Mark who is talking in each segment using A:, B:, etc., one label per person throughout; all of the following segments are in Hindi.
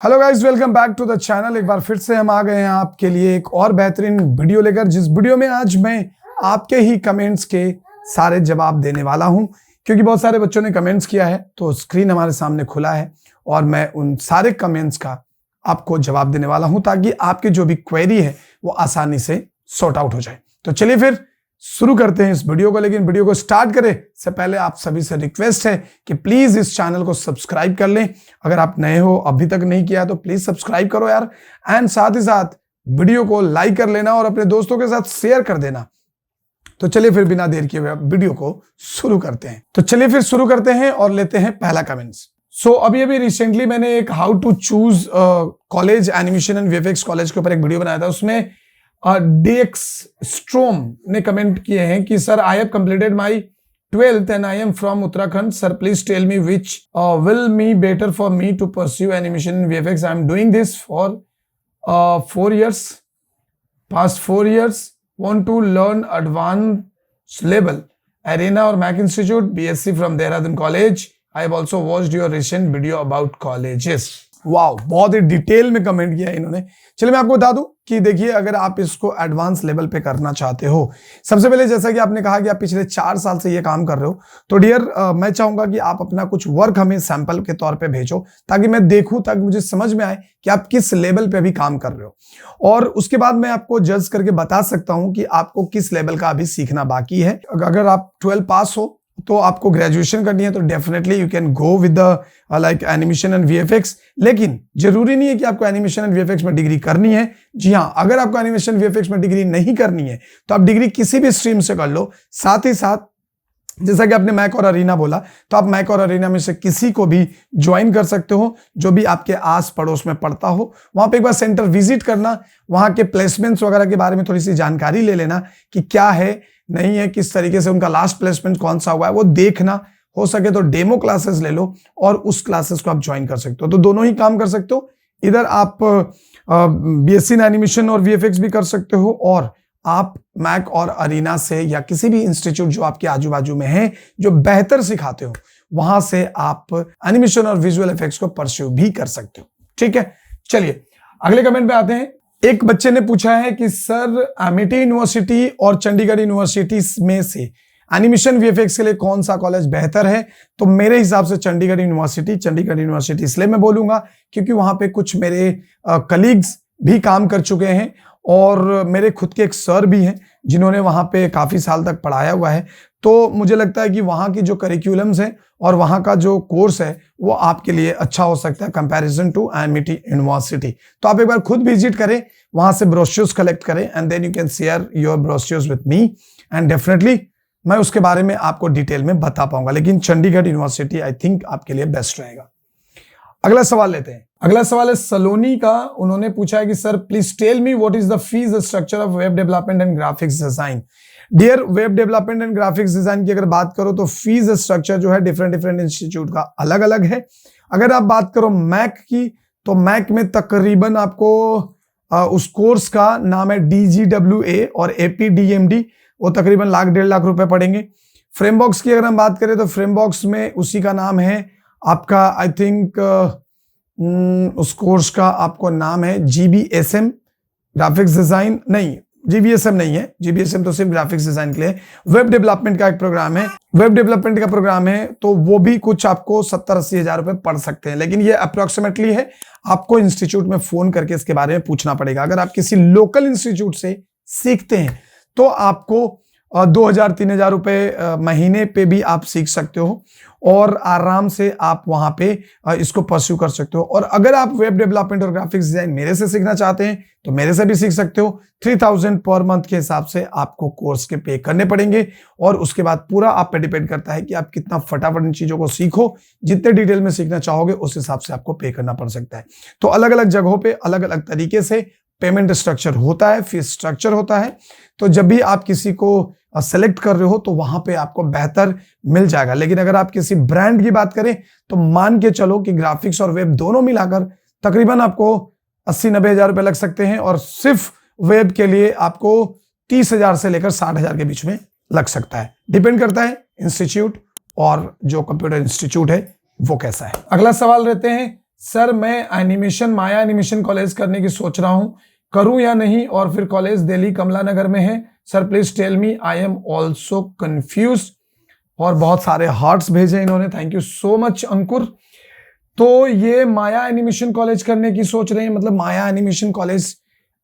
A: Hello guys, welcome back to the channel. एक बार फिर से हम आ गए हैं आपके लिए एक और बेहतरीन वीडियो लेकर, जिस वीडियो में आज मैं आपके ही कमेंट्स के सारे जवाब देने वाला हूं, क्योंकि बहुत सारे बच्चों ने कमेंट्स किया है तो स्क्रीन हमारे सामने खुला है और मैं उन सारे कमेंट्स का आपको जवाब देने वाला हूं ताकि आपकी जो भी क्वेरी है वो आसानी से सॉर्ट आउट हो जाए। तो चलिए फिर शुरू करते हैं इस वीडियो को। लेकिन वीडियो को स्टार्ट करें से पहले आप सभी से रिक्वेस्ट है कि प्लीज इस चैनल को सब्सक्राइब कर लें। अगर आप नए हो, अभी तक नहीं किया तो प्लीज सब्सक्राइब करो यार, एंड साथ ही साथ वीडियो को लाइक कर लेना और अपने दोस्तों के साथ शेयर कर देना। तो चलिए फिर बिना देर किए हुए वीडियो को शुरू करते हैं। तो चलिए फिर शुरू करते हैं और लेते हैं पहला कमेंट्स। सो अभी रिसेंटली मैंने एक how to choose college animation and VFX college के ऊपर एक वीडियो बनाया था। उसमें डीएक्स स्ट्रोम ने कमेंट किए हैं कि sir, I have completed my 12th and I am from Uttarakhand. Sir please tell me which will me better for me to pursue animation and VFX. I am doing this for 4 years, past 4 years, want to learn advanced level Arena or Mac Institute, BSc from Dehradun College. I have also watched your recent video about colleges. Wow, बहुत ही डिटेल में कमेंट किया है इन्होंने। चलिए मैं आपको बता दूं कि देखिए, अगर आप इसको एडवांस लेवल पे करना चाहते हो, सबसे पहले जैसा कि आपने कहा कि आप पिछले 4 साल से ये काम कर रहे हो, तो डियर मैं चाहूंगा कि आप अपना कुछ वर्क हमें सैंपल के तौर पे भेजो ताकि मैं देखूं, ताकि मुझे समझ में आए कि आप किस लेवल पे अभी काम कर रहे हो, और उसके बाद मैं आपको जज करके बता सकता हूं कि आपको किस लेवल का अभी सीखना बाकी है। अगर आप 12 पास हो तो आपको ग्रेजुएशन करनी है तो definitely you can go with the like animation and VFX. लेकिन जरूरी नहीं है कि आपको एनिमेशन एंड वीएफएक्स में डिग्री करनी है। जी हाँ, अगर आपको एनिमेशन वीएफएक्स में डिग्री नहीं करनी है तो आप डिग्री किसी भी स्ट्रीम से कर लो। साथ ही साथ जैसा कि आपने मैक और अरीना बोला, तो आप मैक और अरीना में से किसी को भी ज्वाइन कर सकते हो जो भी आपके आस पड़ोस में पढ़ता हो। वहां पे एक बार सेंटर विजिट करना, वहां के प्लेसमेंट्स वगैरह के बारे में थोड़ी सी जानकारी ले लेना कि क्या है नहीं है, किस तरीके से उनका लास्ट प्लेसमेंट कौन सा हुआ है, वो देखना। हो सके तो डेमो क्लासेस ले लो और उस क्लासेस को आप ज्वाइन कर सकते हो। तो दोनों ही काम कर सकते हो। इधर आप बीएससी इन एनिमेशन और वीएफएक्स भी कर सकते हो, और आप मैक और अरीना से या किसी भी इंस्टीट्यूट जो आपके आजू बाजू में है जो बेहतर सिखाते हो, वहां से आप एनिमेशन और विजुअल इफेक्ट्स को परस्यू भी कर सकते हो। ठीक है, चलिए अगले कमेंट पे आते हैं। एक बच्चे ने पूछा है कि सर, एमिटी यूनिवर्सिटी और चंडीगढ़ यूनिवर्सिटी में से एनिमेशन वीएफएक्स के लिए कौन सा कॉलेज बेहतर है? तो मेरे हिसाब से चंडीगढ़ यूनिवर्सिटी इसलिए मैं बोलूंगा क्योंकि वहां पे कुछ मेरे कलीग्स भी काम कर चुके हैं और मेरे खुद के एक सर भी हैं जिन्होंने वहां पे काफी साल तक पढ़ाया हुआ है। तो मुझे लगता है कि वहां की जो करिकुलम्स है और वहां का जो कोर्स है वो आपके लिए अच्छा हो सकता है कंपैरिजन टू एमिटी यूनिवर्सिटी। तो आप एक बार खुद विजिट करें, वहां से ब्रोशर्स कलेक्ट करें and then you can share your brochures with me, and definitely मैं उसके बारे में आपको डिटेल में बता पाऊंगा। लेकिन चंडीगढ़ यूनिवर्सिटी आई थिंक आपके लिए बेस्ट रहेगा। अगला सवाल लेते हैं। अगला सवाल है सलोनी का। उन्होंने पूछा है कि sir please tell me what is the fees structure of web development and graphics design. Dear, web development and graphics design की अगर बात करो तो फीस स्ट्रक्चर जो है डिफरेंट इंस्टीट्यूट का अलग अलग है। अगर आप बात करो मैक की, तो मैक में तकरीबन आपको उस कोर्स का नाम है DGWA और APDMD, वो तकरीबन 1.5 लाख रुपए पड़ेंगे। फ्रेमबॉक्स की अगर हम बात करें तो फ्रेमबॉक्स में उसी का नाम है आपका, आई थिंक उस कोर्स का आपको नाम है GBSM ग्राफिक्स डिजाइन, नहीं GBSM नहीं है, GBSM तो सिर्फ ग्राफिक्स डिजाइन के लिए। वेब डेवलपमेंट का एक प्रोग्राम है, वेब डेवलपमेंट का प्रोग्राम है, तो वो भी कुछ आपको 70-80 हजार रुपए पड़ सकते हैं। लेकिन ये अप्रोक्सीमेटली है, आपको इंस्टीट्यूट में फोन करके इसके बारे में पूछना पड़ेगा। अगर आप किसी लोकल इंस्टीट्यूट से सीखते हैं तो आपको 2,000-3,000 रुपए महीने पे भी आप सीख सकते हो और आराम से आप वहां पे इसको परस्यू कर सकते हो। और अगर आप वेब डेवलपमेंट और ग्राफिक्स डिजाइन मेरे से सीखना चाहते हैं तो मेरे से भी सीख सकते हो। 3,000 पर मंथ के हिसाब से आपको कोर्स के पे करने पड़ेंगे, और उसके बाद पूरा आप पे डिपेंड करता है कि आप कितना फटाफट इन चीजों को सीखो। जितने डिटेल में सीखना चाहोगे उस हिसाब से आपको पे करना पड़ सकता है। तो अलग अलग जगहों पे अलग अलग तरीके से पेमेंट स्ट्रक्चर होता है, फीस स्ट्रक्चर होता है। तो जब भी आप किसी को सेलेक्ट कर रहे हो तो वहां पे आपको बेहतर मिल जाएगा। लेकिन अगर आप किसी ब्रांड की बात करें तो मान के चलो कि ग्राफिक्स और वेब दोनों मिलाकर तकरीबन आपको 80-90 हजार रुपए लग सकते हैं, और सिर्फ वेब के लिए आपको 30 हजार से लेकर 60 हजार के बीच में लग सकता है। डिपेंड करता है इंस्टीट्यूट और जो कंप्यूटर इंस्टीट्यूट है वो कैसा है। अगला सवाल रहते हैं सर मैं एनिमेशन माया एनिमेशन कॉलेज करने की सोच रहा हूं, करूं या नहीं, और फिर कॉलेज दिल्ली कमला नगर में है। Sir please tell me, I am also confuse. और बहुत सारे हार्ट्स भेजे इन्होंने, thank you so much Ankur. तो ये माया एनिमेशन कॉलेज करने की सोच रहे हैं, मतलब माया एनिमेशन कॉलेज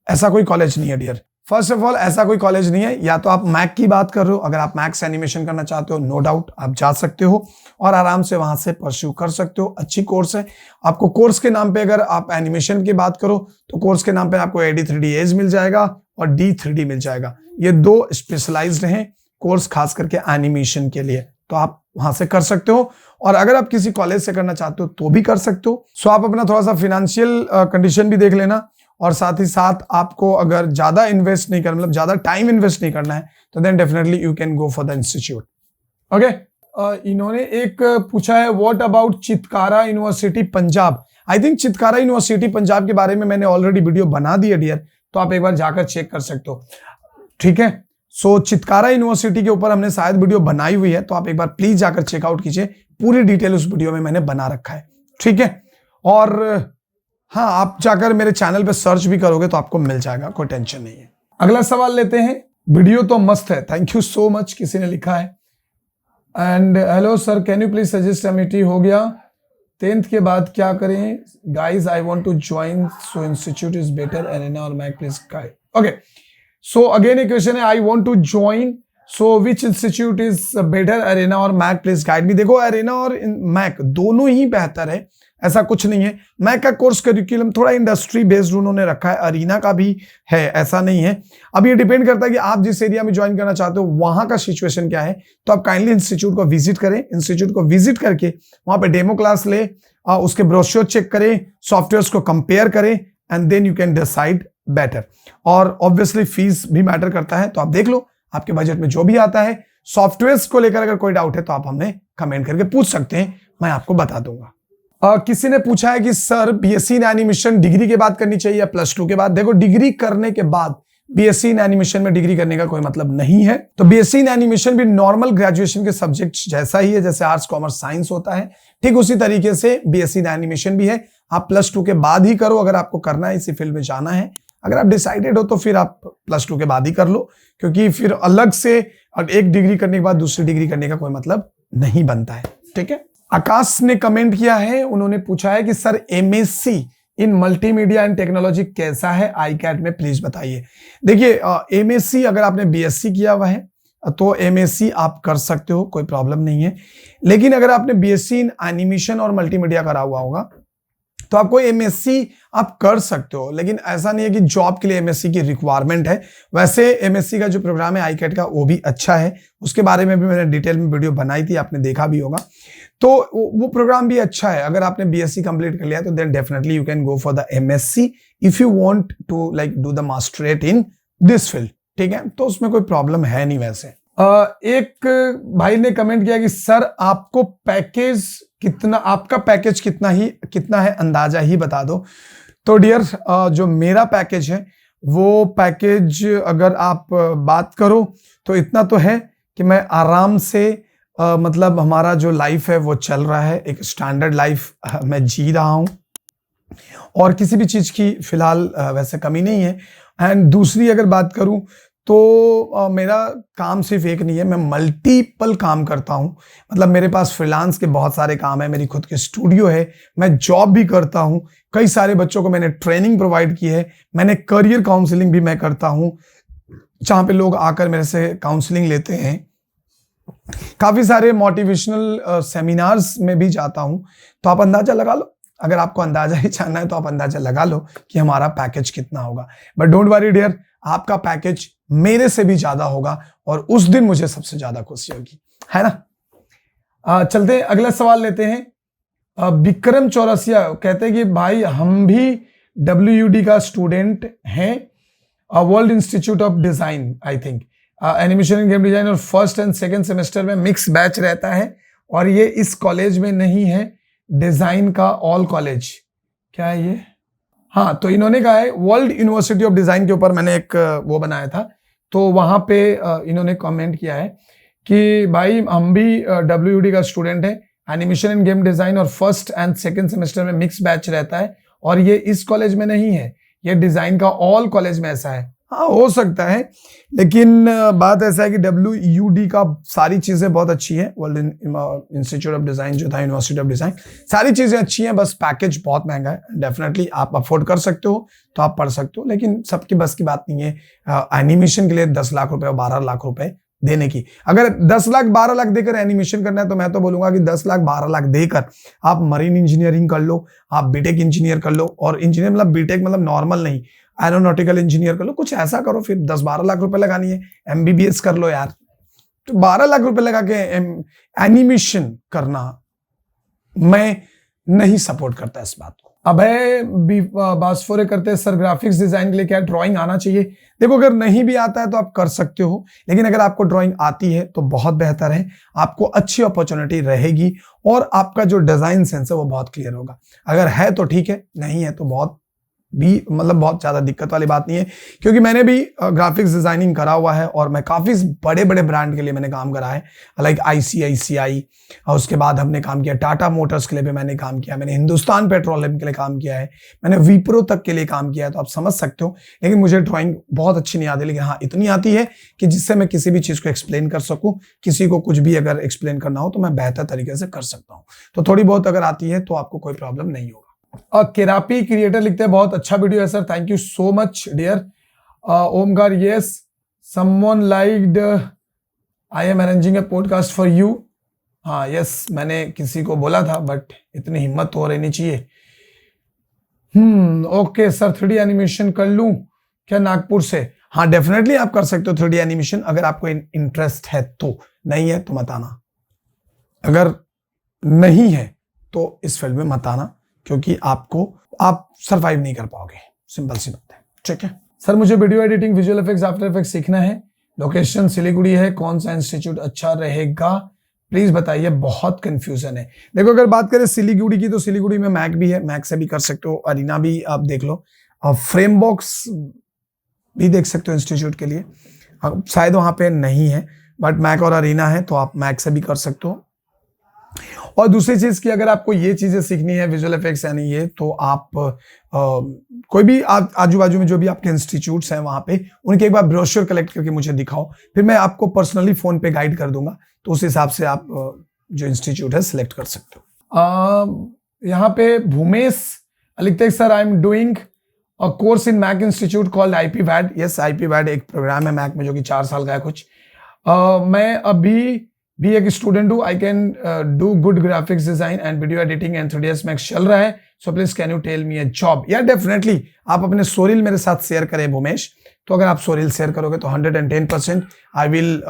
A: ऐसा कोई कॉलेज नहीं है डियर। फर्स्ट ऑफ ऑल ऐसा कोई कॉलेज नहीं है। या तो आप मैक की बात कर रहे हो, अगर आप मैक्स एनिमेशन करना चाहते हो नो डाउट आप जा सकते हो और आराम से वहां से परस्यू कर सकते हो, अच्छी कोर्स है। आपको कोर्स के नाम पे अगर आप एनिमेशन की बात करो तो कोर्स के नाम पे आपको AD3D मिल जाएगा और D3D मिल जाएगा। ये दो स्पेशलाइज्ड हैं कोर्स खास करके एनिमेशन के लिए, तो आप वहां से कर सकते हो। और अगर आप किसी कॉलेज से करना चाहते हो तो भी कर सकते हो। सो आप अपना थोड़ा सा फाइनेंशियल कंडीशन भी देख लेना, और साथ ही साथ आपको अगर ज्यादा इन्वेस्ट नहीं करना, मतलब ज्यादा टाइम इन्वेस्ट नहीं करना है, तो then definitely you can go for the institute. Okay, इन्होंने एक पूछा है what about Chitkara university Punjab. I think Chitkara university Punjab के बारे में मैंने ऑलरेडी वीडियो बना दी है डियर, तो आप एक बार जाकर चेक कर सकते हो, ठीक है। सो चितकारा यूनिवर्सिटी के ऊपर हमने शायद वीडियो बनाई हुई है, तो आप एक बार प्लीज जाकर चेकआउट कीजिए, पूरी डिटेल उस वीडियो में मैंने बना रखा है, ठीक है। और हाँ, आप जाकर मेरे चैनल पे सर्च भी करोगे तो आपको मिल जाएगा, कोई टेंशन नहीं है। अगला सवाल लेते हैं। वीडियो तो मस्त है, थैंक यू सो मच, किसी ने लिखा है। And hello sir, can you please suggest MET हो गया 10th के बाद क्या करें guys, I want to join, so institute is better, Arena और MAAC please guide. Okay, so again एक क्वेश्चन है, I want to join, so which institute is better, Arena और मैक प्लीज गाइड मी। देखो एरेना और मैक दोनों ही बेहतर है, ऐसा कुछ नहीं है। मैक का कोर्स करिकुलम थोड़ा इंडस्ट्री बेस्ड उन्होंने रखा है, अरीना का भी है, ऐसा नहीं है। अब ये डिपेंड करता है कि आप जिस एरिया में ज्वाइन करना चाहते हो वहां का सिचुएशन क्या है। तो आप काइंडली इंस्टीट्यूट को विजिट करें, इंस्टीट्यूट को विजिट करके वहां पे डेमो क्लास ले, उसके ब्रोशर चेक करें, सॉफ्टवेयर को कंपेयर करें, and then you can decide better. और ऑब्वियसली फीस भी मैटर करता है, तो आप देख लो आपके बजट में जो भी आता है। सॉफ्टवेयर को लेकर अगर कोई डाउट है तो आप हमें कमेंट करके पूछ सकते हैं, मैं आपको बता दूंगा। किसी ने पूछा है कि sir BSc in animation degree के बाद करनी चाहिए या +2 के बाद। देखो डिग्री करने के बाद बीएससी इन एनिमेशन में डिग्री करने का कोई मतलब नहीं है। तो बीएससी इन एनिमेशन भी नॉर्मल ग्रेजुएशन के सब्जेक्ट जैसा ही है, जैसे आर्ट्स कॉमर्स साइंस होता है, ठीक उसी तरीके से बीएससी इन एनिमेशन भी है। आप +2 के बाद ही करो अगर आपको करना है, इसी फील्ड में जाना है। अगर आप डिसाइडेड हो तो फिर आप +2 के बाद ही कर लो, क्योंकि फिर अलग से एक डिग्री करने के बाद दूसरी डिग्री करने का कोई मतलब नहीं बनता है, ठीक है। आकाश ने कमेंट किया है, उन्होंने पूछा है कि sir MSc in multimedia and technology कैसा है ICAT में, प्लीज बताइए। देखिए एमएससी अगर आपने बीएससी किया हुआ है तो एमएससी आप कर सकते हो, कोई प्रॉब्लम नहीं है। लेकिन अगर आपने बीएससी इन एनिमेशन और मल्टीमीडिया करा हुआ होगा तो आपको एमएससी आप कर सकते हो, लेकिन ऐसा नहीं है कि जॉब के लिए एमएससी की रिक्वायरमेंट है। वैसे एमएससी का जो प्रोग्राम है ICAT का वो भी अच्छा है, उसके बारे में भी मैंने डिटेल में वीडियो बनाई थी, आपने देखा भी होगा। तो वो प्रोग्राम भी अच्छा है। अगर आपने बीएससी कंप्लीट कर लिया तो then definitely you can go for the MSc if you want to like do the masterate in this field, ठीक है। तो उसमें कोई प्रॉब्लम है नहीं। वैसे एक भाई ने कमेंट किया कि सर आपको पैकेज कितना, आपका पैकेज कितना है अंदाजा ही बता दो। तो डियर जो मेरा पैकेज है वो पैकेज अगर आप बात करो तो इतना तो है कि मैं आराम से मतलब हमारा जो लाइफ है वो चल रहा है, एक स्टैंडर्ड लाइफ मैं जी रहा हूं और किसी भी चीज की फिलहाल वैसे कमी नहीं है। एंड दूसरी अगर बात करूं तो मेरा काम सिर्फ एक नहीं है, मैं मल्टीपल काम करता हूं। मतलब मेरे पास फ्रीलांस के बहुत सारे काम है, मेरी खुद की स्टूडियो है, मैं जॉब भी करता हूं, कई सारे बच्चों को मैंने ट्रेनिंग प्रोवाइड की है, मैंने करियर काउंसलिंग भी मैं करता हूं, जहां पे लोग आकर मेरे से काउंसलिंग लेते हैं। काफी सारे मोटिवेशनल सेमिनार्स में भी जाता हूं। तो आप अंदाजा लगा लो, अगर आपको अंदाजा ही जानना है तो आप अंदाजा लगा लो कि हमारा पैकेज कितना होगा। बट डोंट वरी डियर, आपका पैकेज मेरे से भी ज्यादा होगा और उस दिन मुझे सबसे ज्यादा खुशी होगी, है ना। चलते हैं अगला सवाल लेते हैं। विक्रम चौरसिया कहते हैं कि भाई हम भी WUD का स्टूडेंट हैं, world institute of design, I think animation end game design, और फर्स्ट एंड सेकेंड सेमेस्टर में मिक्स बैच रहता है और ये इस कॉलेज में नहीं है, डिजाइन का ऑल कॉलेज, क्या है ये? हाँ, तो इन्होंने कहा है वर्ल्ड यूनिवर्सिटी ऑफ डिजाइन के ऊपर मैंने एक वो बनाया था, तो वहां पे इन्होंने कमेंट किया है कि भाई हम भी WUD का स्टूडेंट है, एनिमेशन एंड गेम डिजाइन और फर्स्ट एंड सेकंड सेमेस्टर में मिक्स बैच रहता है, और ये इस कॉलेज में नहीं है, ये डिजाइन का ऑल कॉलेज में ऐसा है। हाँ हो सकता है, लेकिन बात ऐसा है कि WUD का सारी चीजें बहुत अच्छी है, वर्ल्ड इंस्टीट्यूट ऑफ डिजाइन जो था, यूनिवर्सिटी ऑफ डिजाइन, सारी चीजें अच्छी हैं, बस पैकेज बहुत महंगा है। डेफिनेटली आप अफोर्ड कर सकते हो तो आप पढ़ सकते हो, लेकिन सबकी बस की बात नहीं है एनिमेशन के लिए 10 लाख रुपए और 12 लाख रुपए देने की। अगर 10 लाख 12 लाख देकर एनिमेशन करना है तो मैं तो बोलूंगा कि 10 लाख 12 लाख देकर आप मरीन इंजीनियरिंग कर लो, आप बीटेक इंजीनियर कर लो, और इंजीनियर मतलब बीटेक मतलब नॉर्मल नहीं, एरोनॉटिकल इंजीनियर कर लो, कुछ ऐसा करो। फिर 10-12 लाख रुपए लगानी है, MBBS कर लो यार, तो 12 लाख रुपए लगा के एनिमेशन करना मैं नहीं सपोर्ट करता इस बात को। अभय बासफोरे करते हैं सर ग्राफिक्स डिजाइन के लिए क्या ड्राइंग आना चाहिए? देखो अगर नहीं भी आता है तो आप कर सकते हो, लेकिन अगर आपको ड्राइंग आती है तो बहुत बेहतर है, आपको अच्छी अपॉर्चुनिटी रहेगी और आपका जो डिजाइन सेंस है वो बहुत क्लियर होगा। अगर है तो ठीक है, नहीं है तो बहुत ज्यादा दिक्कत वाली बात नहीं है, क्योंकि मैंने भी ग्राफिक्स डिजाइनिंग करा हुआ है और मैं काफी बड़े बड़े ब्रांड के लिए मैंने काम करा है, लाइक ICICI, और उसके बाद हमने काम किया टाटा मोटर्स के लिए भी मैंने काम किया, मैंने हिंदुस्तान पेट्रोलियम के लिए काम किया है, मैंने विप्रो तक के लिए काम किया है, तो आप समझ सकते हो। लेकिन मुझे ड्राइंग बहुत अच्छी नहीं आती, लेकिन हाँ इतनी आती है कि जिससे मैं किसी भी चीज को एक्सप्लेन कर सकूं, किसी को कुछ भी अगर एक्सप्लेन करना हो तो मैं बेहतर तरीके से कर सकता हूँ। तो थोड़ी बहुत अगर आती है तो आपको कोई प्रॉब्लम नहीं होगा। केरापी क्रिएटर लिखते हैं बहुत अच्छा वीडियो है sir, thank you so much dear. Omkar yes someone liked I am arranging a podcast for you. हाँ यस मैंने किसी को बोला था, बट इतनी हिम्मत तो रहनी चाहिए। ओके सर 3D एनिमेशन कर लूं क्या नागपुर से? हाँ डेफिनेटली आप कर सकते हो 3D एनिमेशन, अगर आपको इंटरेस्ट है तो। नहीं है तो मत आना, अगर नहीं है तो इस फील्ड में मत आना, क्योंकि आप सरवाइव नहीं कर पाओगे, सिंपल सी बात है। ठीक है सर, मुझे video editing, visual effects, after effects सीखना है, लोकेशन सिलीगुड़ी है, कौन सा इंस्टीट्यूट अच्छा रहेगा प्लीज बताइए, बहुत कंफ्यूजन है। देखो अगर बात करें सिलीगुड़ी की तो सिलीगुड़ी में मैक भी है, मैक से भी कर सकते हो, अरीना भी आप देख लो, और फ्रेमबॉक्स भी देख सकते हो इंस्टीट्यूट के लिए, शायद वहां पे नहीं है, बट मैक और अरीना है तो आप मैक से भी कर सकते हो। और दूसरी चीज की अगर आपको ये चीजें सीखनी है विजुअल इफेक्ट्स यानी ये, तो आप कोई भी आजू बाजू में जो भी आपके इंस्टीट्यूट्स हैं वहां पे उनके एक बार ब्रोशर कलेक्ट करके मुझे दिखाओ, फिर मैं आपको पर्सनली फोन पे गाइड कर दूंगा, तो उस हिसाब से आप जो इंस्टीट्यूट है सिलेक्ट कर सकते हो। यहाँ पे भूमेश लिखते हैं sir I am doing a course in Mac institute called IPVAD। Yes IPVAD एक प्रोग्राम है मैक में जो कि 4 साल का है कुछ। मैं अभी भी एक स्टूडेंट हूँ, I can do good graphics design and video editing and 3ds max चल रहा है, so please can you tell me a job. या डेफिनेटली आप अपने सोरिल मेरे साथ शेयर करें भूमेश, तो अगर आप सोरिल शेयर करोगे तो 110% आई विल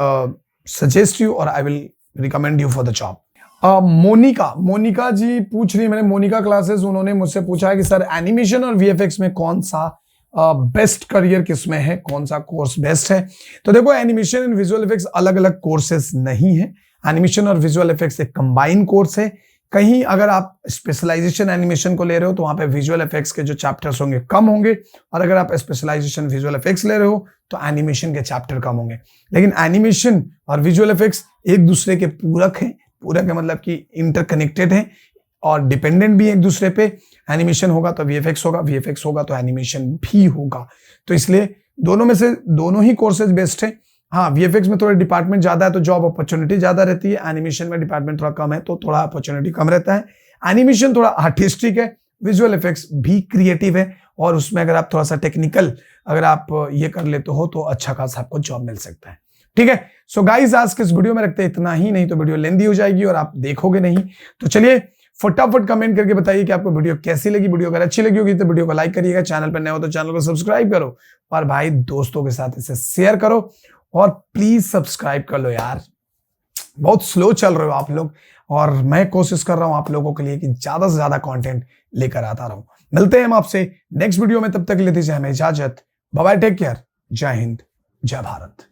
A: सजेस्ट यू और I will recommend you for the job. Monica ji पूछ रही है, मैंने मोनिका क्लासेस, उन्होंने मुझसे पूछा है कि सर एनिमेशन और VFX में कौन सा बेस्ट करियर किसमें है, कौन सा कोर्स बेस्ट है? तो देखो एनिमेशन एंड विजुअल इफेक्ट्स अलग अलग कोर्सेज नहीं है, एनिमेशन और विजुअल इफेक्ट्स एक कंबाइन कोर्स है। कहीं अगर आप स्पेशलाइजेशन एनिमेशन को ले रहे हो तो वहां पे विजुअल इफेक्ट्स के जो चैप्टर्स होंगे कम होंगे, और अगर आप स्पेशलाइजेशन विजुअल इफेक्ट्स ले रहे हो तो एनिमेशन के चैप्टर कम होंगे। लेकिन एनिमेशन और विजुअल इफेक्ट्स एक दूसरे के पूरक हैं, पूरक है मतलब कि इंटरकनेक्टेड है और डिपेंडेंट भी एक दूसरे पे। एनिमेशन होगा तो VFX होगा, VFX होगा तो एनिमेशन भी होगा, तो इसलिए दोनों में से दोनों ही कोर्सेज बेस्ट है। हाँ VFX में थोड़ा डिपार्टमेंट ज्यादा है तो जॉब अपॉर्चुनिटी ज्यादा रहती है, एनिमेशन में डिपार्टमेंट थोड़ा कम है तो थोड़ा अपॉर्चुनिटी कम रहता है। एनिमेशन थोड़ा आर्टिस्टिक है, विजुअल इफेक्ट्स भी क्रिएटिव है, और उसमें अगर आप थोड़ा सा टेक्निकल अगर आप ये कर लेते हो तो अच्छा खासा आपको जॉब मिल सकता है। ठीक है, सो गाइस आज के इस वीडियो में रखते हैं इतना ही, नहीं तो वीडियो लेंदी हो जाएगी और आप देखोगे नहीं। तो चलिए फटाफट कमेंट करके बताइए कि आपको वीडियो कैसी लगी। वीडियो अगर अच्छी लगी होगी तो वीडियो को लाइक करिएगा, चैनल पर नए हो तो चैनल को सब्सक्राइब करो, और भाई दोस्तों के साथ इसे शेयर करो, और प्लीज सब्सक्राइब कर लो यार, बहुत स्लो चल रहे हो आप लोग, और मैं कोशिश कर रहा हूं आप लोगों के लिए कि ज्यादा से ज्यादा कंटेंट लेकर आता रहूं। मिलते हैं हम आपसे नेक्स्ट वीडियो में, तब तक के लिए दीजिए हमें इजाजत, बाय बाय, टेक केयर, जय हिंद, जय भारत।